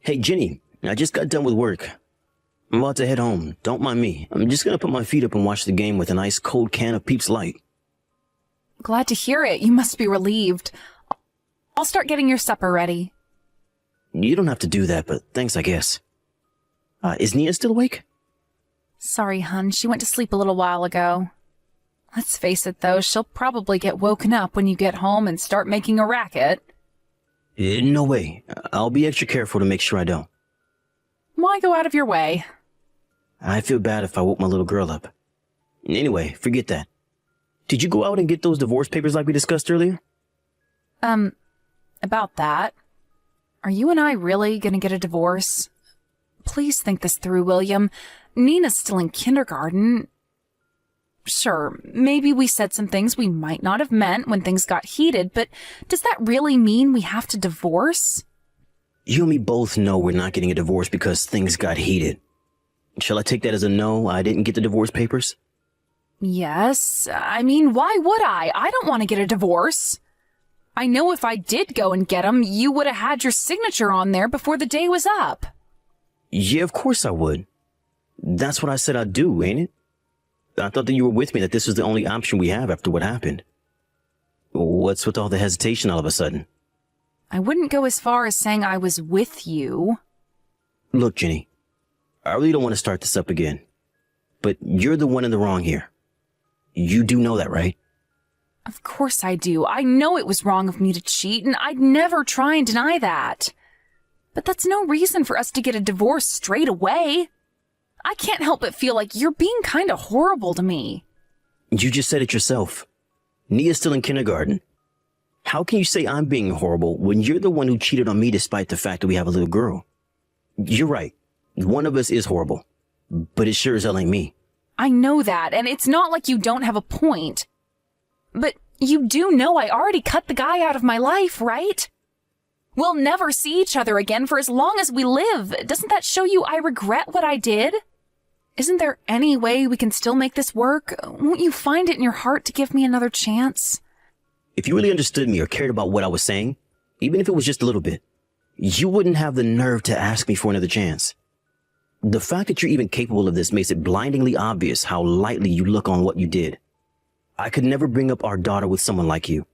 Hey, Jenny, I just got done with work. I'm about to head home. Don't mind me. I'm just gonna put my feet up and watch the game with an ice cold can of Peeps Light. Glad to hear it. You must be relieved. I'll start getting your supper ready. You don't have to do that, but thanks, I guess. Is Nia still awake? Sorry, hun. She went to sleep a little while ago. Let's face it, though, she'll probably get woken up when you get home and start making a racket. No way. I'll be extra careful to make sure I don't. Why go out of your way? I feel bad if I woke my little girl up. Anyway, forget that. Did you go out and get those divorce papers like we discussed earlier? About that. Are you and I really gonna get a divorce? Please think this through, William. Nina's still in kindergarten. Sure, maybe we said some things we might not have meant when things got heated, but does that really mean we have to divorce? You and me both know we're not getting a divorce because things got heated. Shall I take that as a no? I didn't get the divorce papers? Yes. I mean, why would I? I don't want to get a divorce. I know if I did go and get them, you would have had your signature on there before the day was up. Yeah, of course I would. That's what I said I'd do, ain't it? I thought that you were with me, that this was the only option we have after what happened. What's with all the hesitation all of a sudden? I wouldn't go as far as saying I was with you. Look, Jenny, I really don't want to start this up again, but you're the one in the wrong here. You do know that, right? Of course I do. I know it was wrong of me to cheat, and I'd never try and deny that. But that's no reason for us to get a divorce straight away. I can't help but feel like you're being kind of horrible to me. You just said it yourself. Nia's still in kindergarten. How can you say I'm being horrible when you're the one who cheated on me despite the fact that we have a little girl? You're right. One of us is horrible, but it sure as hell ain't me. I know that, and it's not like you don't have a point. But you do know I already cut the guy out of my life, right? We'll never see each other again for as long as we live. Doesn't that show you I regret what I did? Isn't there any way we can still make this work? Won't you find it in your heart to give me another chance? If you really understood me or cared about what I was saying, even if it was just a little bit, you wouldn't have the nerve to ask me for another chance. The fact that you're even capable of this makes it blindingly obvious how lightly you look on what you did. I could never bring up our daughter with someone like you.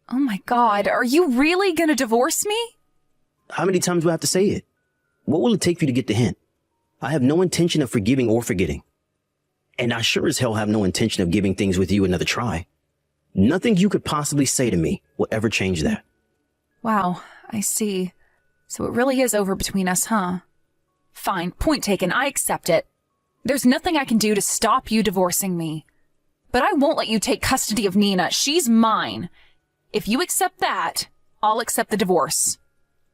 Oh my God, are you really gonna divorce me? How many times do I have to say it? What will it take for you to get the hint? I have no intention of forgiving or forgetting. And I sure as hell have no intention of giving things with you another try. Nothing you could possibly say to me will ever change that. Wow, I see. So it really is over between us, huh? Fine, point taken, I accept it. There's nothing I can do to stop you divorcing me. But I won't let you take custody of Nina. She's mine. If you accept that, I'll accept the divorce.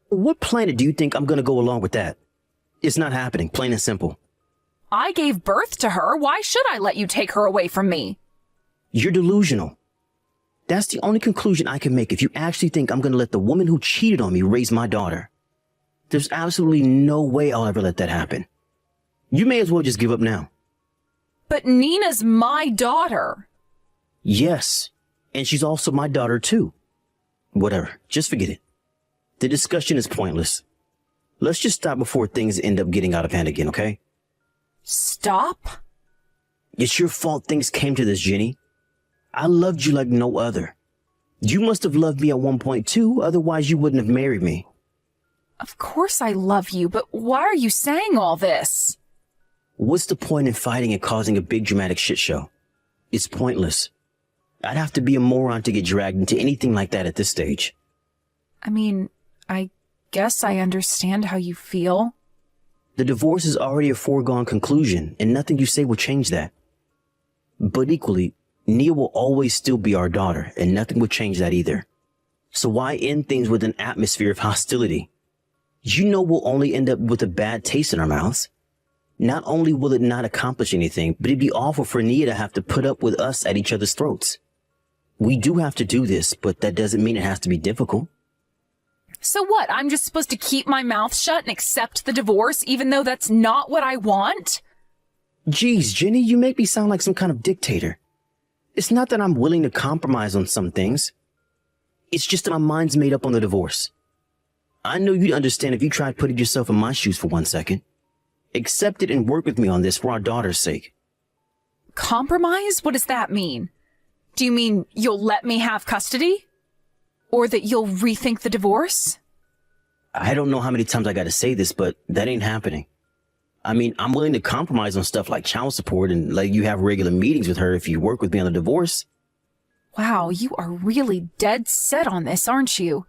What planet do you think I'm gonna go along with that? It's not happening, plain and simple. I gave birth to her. Why should I let you take her away from me? You're delusional. That's the only conclusion I can make if you actually think I'm gonna let the woman who cheated on me raise my daughter. There's absolutely no way I'll ever let that happen. You may as well just give up now. But Nina's my daughter. Yes, and she's also my daughter too. Whatever, just forget it. The discussion is pointless. Let's just stop before things end up getting out of hand again, okay? Stop? It's your fault things came to this, Jenny. I loved you like no other. You must have loved me at one point too, otherwise you wouldn't have married me. Of course I love you, but why are you saying all this? What's the point in fighting and causing a big dramatic shit show? It's pointless. I'd have to be a moron to get dragged into anything like that at this stage. I mean, I guess I understand how you feel. The divorce is already a foregone conclusion, and nothing you say will change that. But equally, Nia will always still be our daughter, and nothing will change that either. So why end things with an atmosphere of hostility? You know we'll only end up with a bad taste in our mouths. Not only will it not accomplish anything, but it'd be awful for Nia to have to put up with us at each other's throats. We do have to do this, but that doesn't mean it has to be difficult. So what, I'm just supposed to keep my mouth shut and accept the divorce, even though that's not what I want? Geez, Jenny, you make me sound like some kind of dictator. It's not that I'm willing to compromise on some things. It's just that my mind's made up on the divorce. I know you'd understand if you tried putting yourself in my shoes for 1 second. Accept it and work with me on this for our daughter's sake. Compromise? What does that mean? Do you mean you'll let me have custody? Or that you'll rethink the divorce? I don't know how many times I gotta say this, but that ain't happening. I mean, I'm willing to compromise on stuff like child support and let you have regular meetings with her if you work with me on the divorce. Wow, you are really dead set on this, aren't you?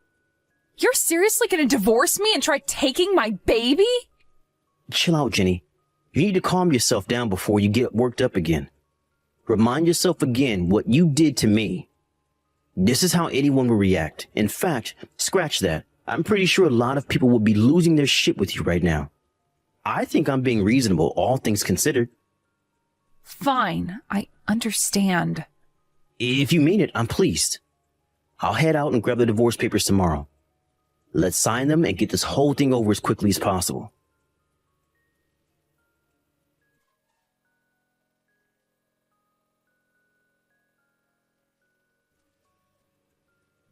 You're seriously gonna divorce me and try taking my baby? Chill out, Jenny. You need to calm yourself down before you get worked up again. Remind yourself again what you did to me. This is how anyone will react. In fact, scratch that. I'm pretty sure a lot of people will be losing their shit with you right now. I think I'm being reasonable, all things considered. Fine, I understand. If you mean it, I'm pleased. I'll head out and grab the divorce papers tomorrow. Let's sign them and get this whole thing over as quickly as possible.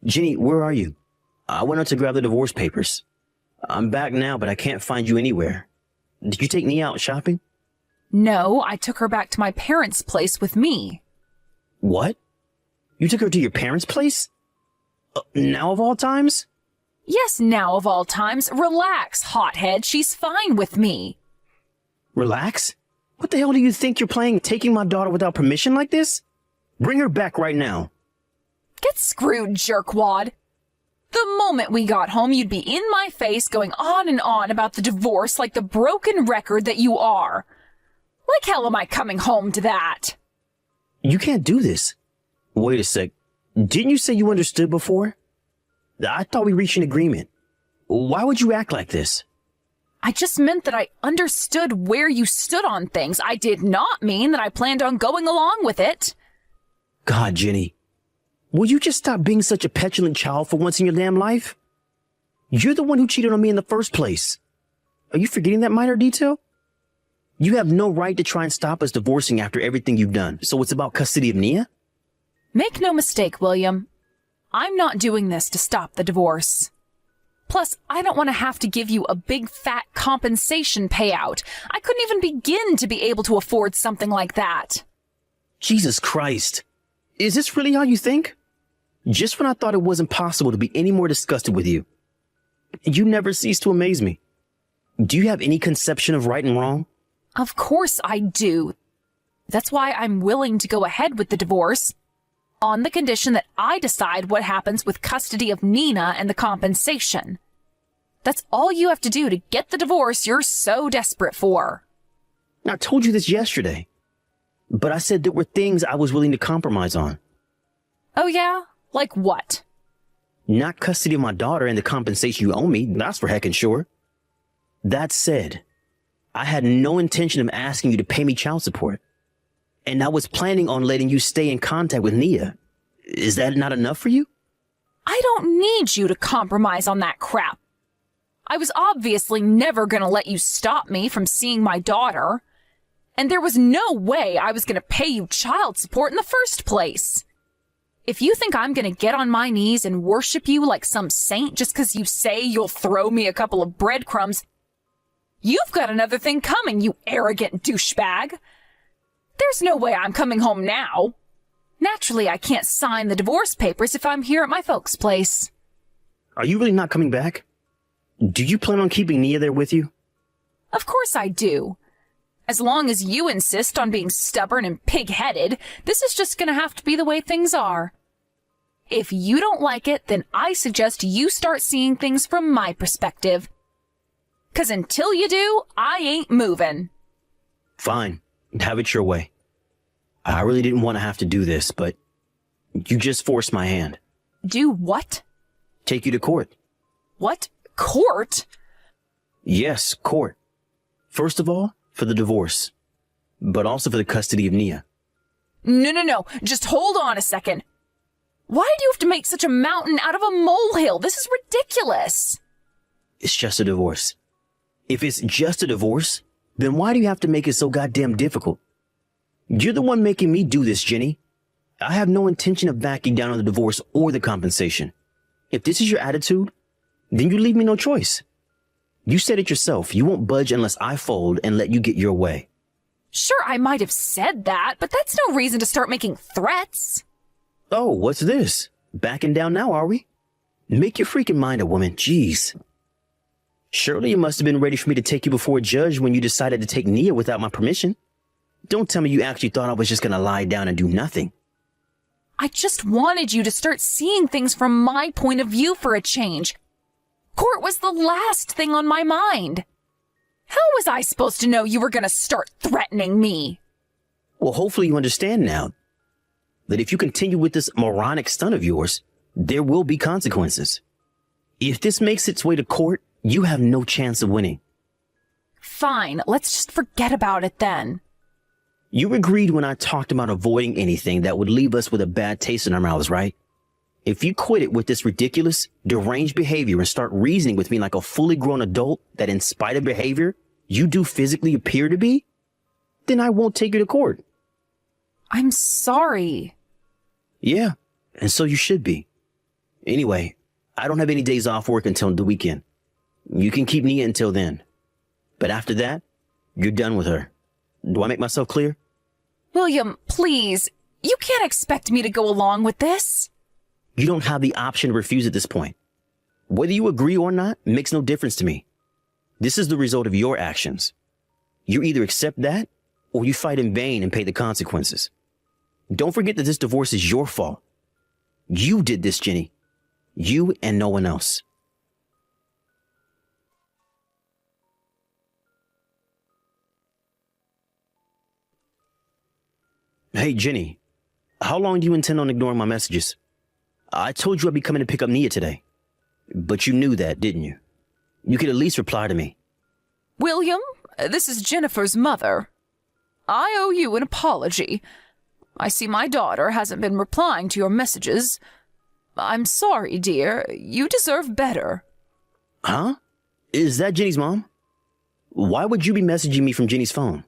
Jenny, where are you? I went out to grab the divorce papers. I'm back now, but I can't find you anywhere. Did you take Nia out shopping? No, I took her back to my parents' place with me. What? You took her to your parents' place? Now of all times? Yes, now of all times. Relax, hothead. She's fine with me. Relax? What the hell do you think you're playing, taking my daughter without permission like this? Bring her back right now. Get screwed, jerkwad. The moment we got home, you'd be in my face going on and on about the divorce like the broken record that you are. Like hell am I coming home to that? You can't do this. Wait a sec. Didn't you say you understood before? I thought we reached an agreement. Why would you act like this? I just meant that I understood where you stood on things. I did not mean that I planned on going along with it. God, Jenny. Will you just stop being such a petulant child for once in your damn life? You're the one who cheated on me in the first place. Are you forgetting that minor detail? You have no right to try and stop us divorcing after everything you've done. So it's about custody of Nia? Make no mistake, William. I'm not doing this to stop the divorce. Plus, I don't want to have to give you a big fat compensation payout. I couldn't even begin to be able to afford something like that. Jesus Christ. Is this really how you think? Just when I thought it wasn't possible to be any more disgusted with you. You never cease to amaze me. Do you have any conception of right and wrong? Of course I do. That's why I'm willing to go ahead with the divorce, on the condition that I decide what happens with custody of Nina and the compensation. That's all you have to do to get the divorce you're so desperate for. I told you this yesterday, but I said there were things I was willing to compromise on. Oh yeah? Like what? Not custody of my daughter and the compensation you owe me, that's for heckin' sure. That said, I had no intention of asking you to pay me child support. And I was planning on letting you stay in contact with Nia. Is that not enough for you? I don't need you to compromise on that crap. I was obviously never gonna let you stop me from seeing my daughter. And there was no way I was gonna pay you child support in the first place. If you think I'm gonna get on my knees and worship you like some saint just 'cause you say you'll throw me a couple of breadcrumbs, you've got another thing coming, you arrogant douchebag. There's no way I'm coming home now. Naturally, I can't sign the divorce papers if I'm here at my folks' place. Are you really not coming back? Do you plan on keeping Nia there with you? Of course I do. As long as you insist on being stubborn and pig-headed, this is just gonna have to be the way things are. If you don't like it, then I suggest you start seeing things from my perspective. 'Cause until you do, I ain't moving. Fine. Have it your way. I really didn't want to have to do this, but you just forced my hand. Do what? Take you to court. What? Court? Yes, court. First of all, for the divorce, but also for the custody of Nia. No. Just hold on a second. Why do you have to make such a mountain out of a molehill? This is ridiculous. It's just a divorce. If it's just a divorce, then why do you have to make it so goddamn difficult? You're the one making me do this, Jenny. I have no intention of backing down on the divorce or the compensation. If this is your attitude, then you leave me no choice. You said it yourself. You won't budge unless I fold and let you get your way. Sure, I might have said that, but that's no reason to start making threats. Oh, what's this? Backing down now, are we? Make your freaking mind up, woman. Jeez. Surely you must have been ready for me to take you before a judge when you decided to take Nia without my permission. Don't tell me you actually thought I was just gonna lie down and do nothing. I just wanted you to start seeing things from my point of view for a change. Court was the last thing on my mind. How was I supposed to know you were gonna start threatening me? Well, hopefully you understand now that if you continue with this moronic stunt of yours, there will be consequences. If this makes its way to court, you have no chance of winning. Fine, let's just forget about it then. You agreed when I talked about avoiding anything that would leave us with a bad taste in our mouths, right? If you quit it with this ridiculous, deranged behavior and start reasoning with me like a fully grown adult that in spite of behavior, you do physically appear to be, then I won't take you to court. I'm sorry. Yeah, and so you should be. Anyway, I don't have any days off work until the weekend. You can keep Nia until then. But after that, you're done with her. Do I make myself clear? William, please. You can't expect me to go along with this. You don't have the option to refuse at this point. Whether you agree or not makes no difference to me. This is the result of your actions. You either accept that or you fight in vain and pay the consequences. Don't forget that this divorce is your fault. You did this, Jenny. You and no one else. Hey, Jenny, how long do you intend on ignoring my messages? I told you I'd be coming to pick up Nia today. But you knew that, didn't you? You could at least reply to me. William, this is Jennifer's mother. I owe you an apology. I see my daughter hasn't been replying to your messages. I'm sorry, dear. You deserve better. Huh? Is that Jenny's mom? Why would you be messaging me from Jenny's phone?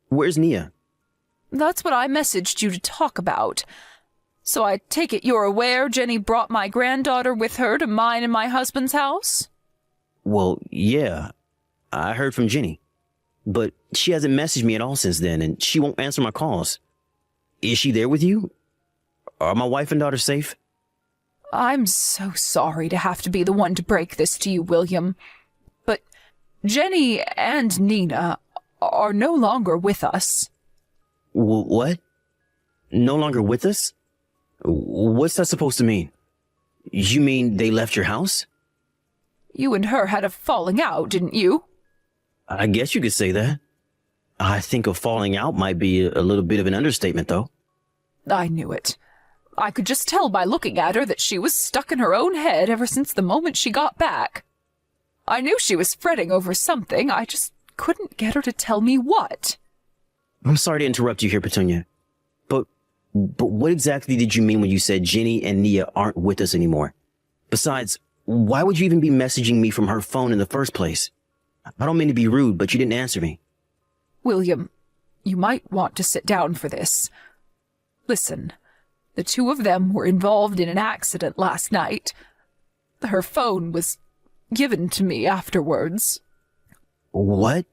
Where's Nia? That's what I messaged you to talk about. So I take it you're aware Jenny brought my granddaughter with her to mine and my husband's house? Well, yeah. I heard from Jenny. But she hasn't messaged me at all since then, and she won't answer my calls. Is she there with you? Are my wife and daughter safe? I'm so sorry to have to be the one to break this to you, William. But Jenny and Nina are no longer with us. What? No longer with us? What's that supposed to mean? You mean they left your house? You and her had a falling out, didn't you? I guess you could say that. I think a falling out might be a little bit of an understatement, though. I knew it. I could just tell by looking at her that she was stuck in her own head ever since the moment she got back. I knew she was fretting over something, I just couldn't get her to tell me what. I'm sorry to interrupt you here, Petunia. But what exactly did you mean when you said Jenny and Nia aren't with us anymore? Besides, why would you even be messaging me from her phone in the first place? I don't mean to be rude, but you didn't answer me. William, you might want to sit down for this. Listen, the two of them were involved in an accident last night. Her phone was given to me afterwards. What?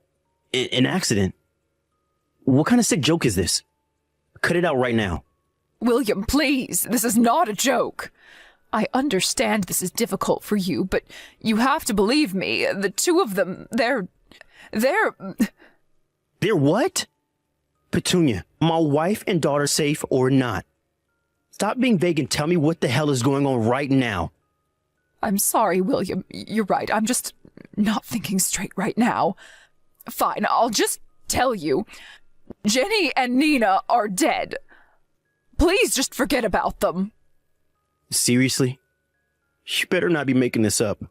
An accident? What kind of sick joke is this? Cut it out right now. William, please, this is not a joke. I understand this is difficult for you, but you have to believe me. The two of them, they're... They're what? Petunia, my wife and daughter safe or not? Stop being vague and tell me what the hell is going on right now. I'm sorry, William. You're right. I'm just not thinking straight right now. Fine, I'll just tell you. Jenny and Nina are dead. Please just forget about them. Seriously? You better not be making this up.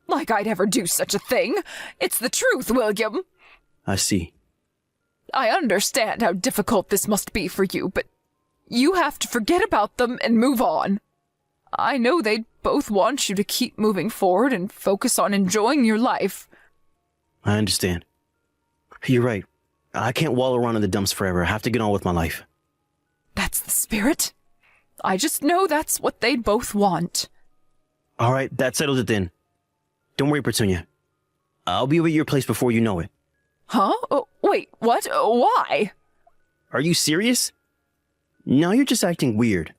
Like I'd ever do such a thing. It's the truth, William. I see. I understand how difficult this must be for you, but you have to forget about them and move on. I know they'd both want you to keep moving forward and focus on enjoying your life. I understand. You're right. I can't wallow around in the dumps forever. I have to get on with my life. That's the spirit. I just know that's what they'd both want. All right, that settles it then. Don't worry, Petunia. I'll be over at your place before you know it. Huh? Oh, wait, what? Why? Are you serious? No, you're just acting weird.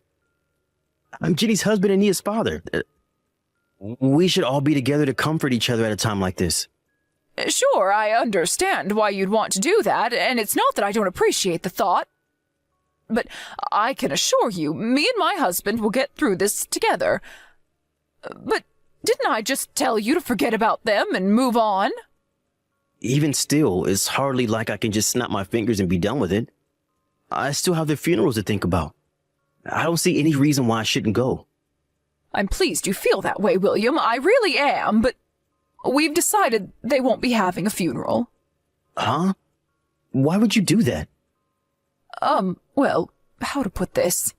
I'm Ginny's husband and Nia's father. We should all be together to comfort each other at a time like this. Sure, I understand why you'd want to do that, and it's not that I don't appreciate the thought. But I can assure you, me and my husband will get through this together. But didn't I just tell you to forget about them and move on? Even still, it's hardly like I can just snap my fingers and be done with it. I still have their funerals to think about. I don't see any reason why I shouldn't go. I'm pleased you feel that way, William. I really am, but we've decided they won't be having a funeral. Huh? Why would you do that? Well, how to put this?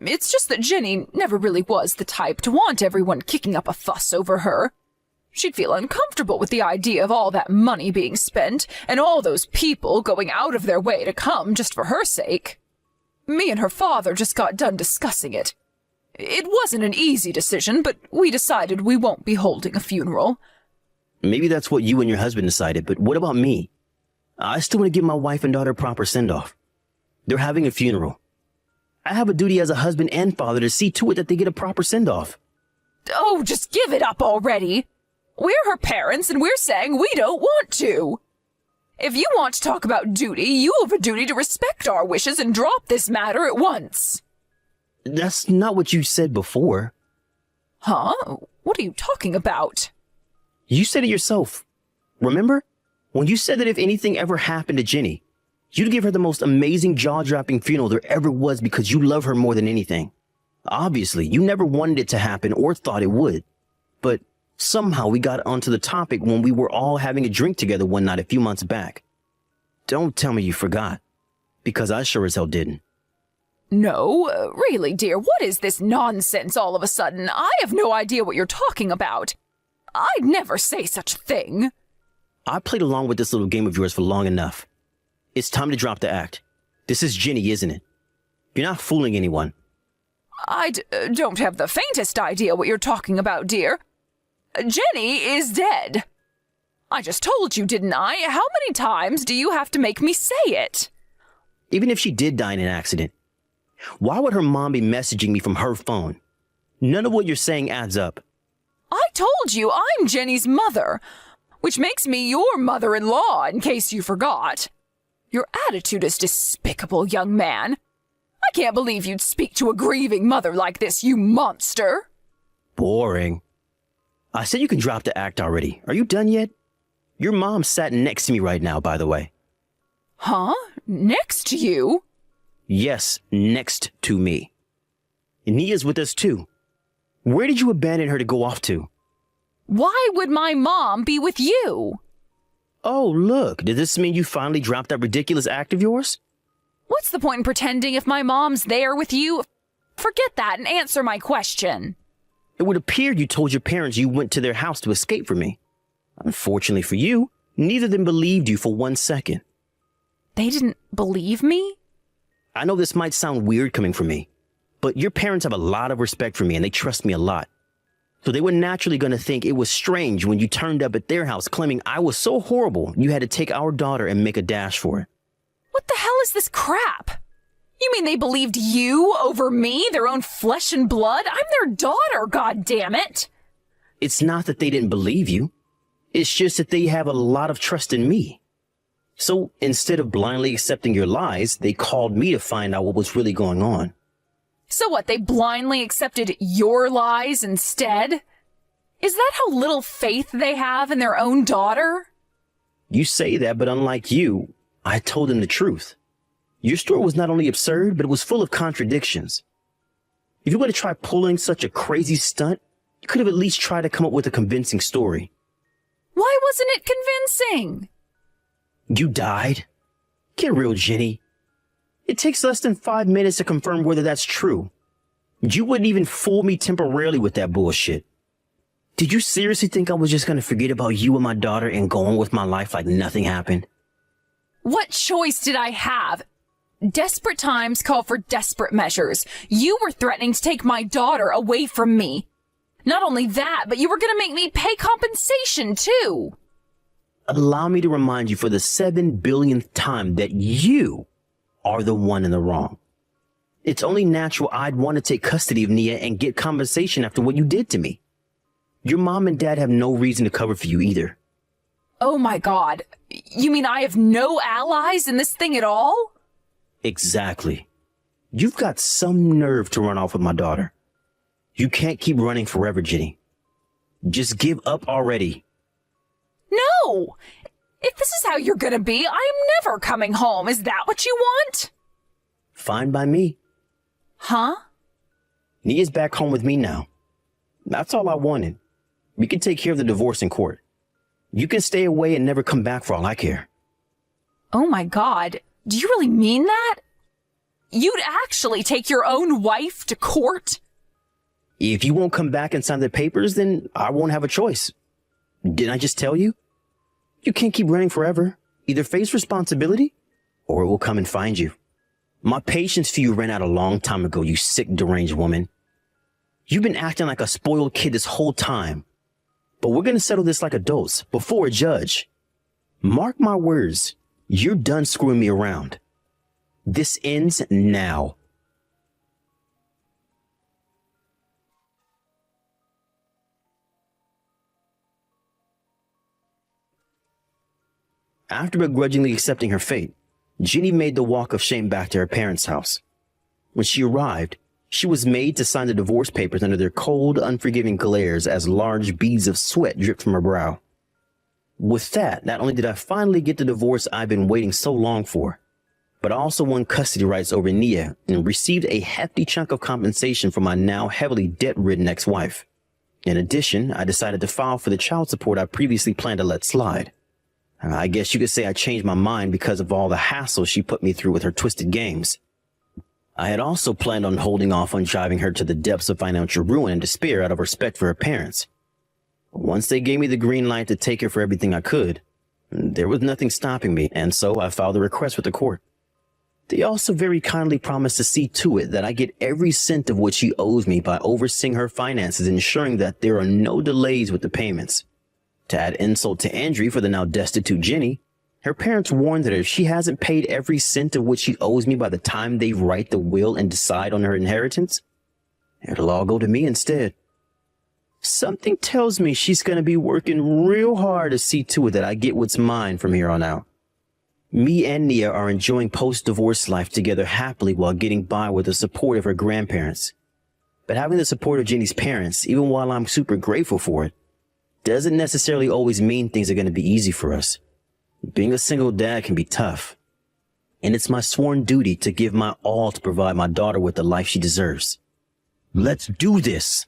It's just that Ginny never really was the type to want everyone kicking up a fuss over her. She'd feel uncomfortable with the idea of all that money being spent and all those people going out of their way to come just for her sake. Me and her father just got done discussing it. It wasn't an easy decision, but we decided we won't be holding a funeral. Maybe that's what you and your husband decided, but what about me? I still want to give my wife and daughter a proper send-off. They're having a funeral. I have a duty as a husband and father to see to it that they get a proper send-off. Oh, just give it up already. We're her parents, and we're saying we don't want to. If you want to talk about duty, you have a duty to respect our wishes and drop this matter at once. That's not what you said before. Huh? What are you talking about? You said it yourself. Remember? When you said that if anything ever happened to Ginny, you'd give her the most amazing jaw-dropping funeral there ever was because you love her more than anything. Obviously, you never wanted it to happen or thought it would. But somehow we got onto the topic when we were all having a drink together one night a few months back. Don't tell me you forgot, because I sure as hell didn't. No, really, dear, what is this nonsense all of a sudden? I have no idea what you're talking about. I'd never say such a thing. I played along with this little game of yours for long enough. It's time to drop the act. This is Ginny, isn't it? You're not fooling anyone. I don't have the faintest idea what you're talking about, dear. Jenny is dead. I just told you, didn't I? How many times do you have to make me say it? Even if she did die in an accident, why would her mom be messaging me from her phone? None of what you're saying adds up. I told you I'm Jenny's mother, which makes me your mother-in-law, in case you forgot. Your attitude is despicable, young man. I can't believe you'd speak to a grieving mother like this, you monster. Boring. I said you can drop the act already. Are you done yet? Your mom sat next to me right now, by the way. Huh? Next to you? Yes, next to me. And Nia's with us too. Where did you abandon her to go off to? Why would my mom be with you? Oh, look, does this mean you finally dropped that ridiculous act of yours? What's the point in pretending if my mom's there with you? Forget that and answer my question. It would appear you told your parents you went to their house to escape from me. Unfortunately for you, neither of them believed you for 1 second. They didn't believe me? I know this might sound weird coming from me, but your parents have a lot of respect for me and they trust me a lot. So they were naturally going to think it was strange when you turned up at their house claiming I was so horrible you had to take our daughter and make a dash for it. What the hell is this crap? You mean they believed you over me, their own flesh and blood? I'm their daughter, goddammit! It's not that they didn't believe you. It's just that they have a lot of trust in me. So instead of blindly accepting your lies, they called me to find out what was really going on. So what, they blindly accepted your lies instead? Is that how little faith they have in their own daughter? You say that, but unlike you, I told them the truth. Your story was not only absurd, but it was full of contradictions. If you were to try pulling such a crazy stunt, you could have at least tried to come up with a convincing story. Why wasn't it convincing? You died? Get real, Ginny. It takes less than 5 minutes to confirm whether that's true. You wouldn't even fool me temporarily with that bullshit. Did you seriously think I was just going to forget about you and my daughter and go on with my life like nothing happened? What choice did I have? Desperate times call for desperate measures. You were threatening to take my daughter away from me. Not only that, but you were gonna make me pay compensation too. Allow me to remind you for the 7 billionth time that you are the one in the wrong. It's only natural I'd want to take custody of Nia and get compensation after what you did to me. Your mom and dad have no reason to cover for you either. Oh my god. You mean I have no allies in this thing at all? Exactly. You've got some nerve to run off with my daughter. You can't keep running forever, Jenny. Just give up already. No! If this is how you're gonna be, I'm never coming home. Is that what you want? Fine by me. Huh? Nia's back home with me now. That's all I wanted. We can take care of the divorce in court. You can stay away and never come back for all I care. Oh my god. Do you really mean that? You'd actually take your own wife to court? If you won't come back and sign the papers, then I won't have a choice. Didn't I just tell you? You can't keep running forever. Either face responsibility, or it will come and find you. My patience for you ran out a long time ago, you sick, deranged woman. You've been acting like a spoiled kid this whole time. But we're gonna settle this like adults, before a judge. Mark my words, you're done screwing me around. This ends now. After begrudgingly accepting her fate, Jenny made the walk of shame back to her parents' house. When she arrived, she was made to sign the divorce papers under their cold, unforgiving glares as large beads of sweat dripped from her brow. With that, not only did I finally get the divorce I've been waiting so long for, but I also won custody rights over Nia and received a hefty chunk of compensation from my now heavily debt-ridden ex-wife. In addition, I decided to file for the child support I previously planned to let slide. I guess you could say I changed my mind because of all the hassle she put me through with her twisted games. I had also planned on holding off on driving her to the depths of financial ruin and despair out of respect for her parents. Once they gave me the green light to take her for everything I could, there was nothing stopping me, and so I filed a request with the court. They also very kindly promised to see to it that I get every cent of what she owes me by overseeing her finances, ensuring that there are no delays with the payments. To add insult to injury for the now destitute Jenny, her parents warned that if she hasn't paid every cent of what she owes me by the time they write the will and decide on her inheritance, it'll all go to me instead. Something tells me she's going to be working real hard to see to it that I get what's mine from here on out. Me and Nia are enjoying post-divorce life together happily while getting by with the support of her grandparents. But having the support of Jenny's parents, even while I'm super grateful for it, doesn't necessarily always mean things are going to be easy for us. Being a single dad can be tough, and it's my sworn duty to give my all to provide my daughter with the life she deserves. Let's do this!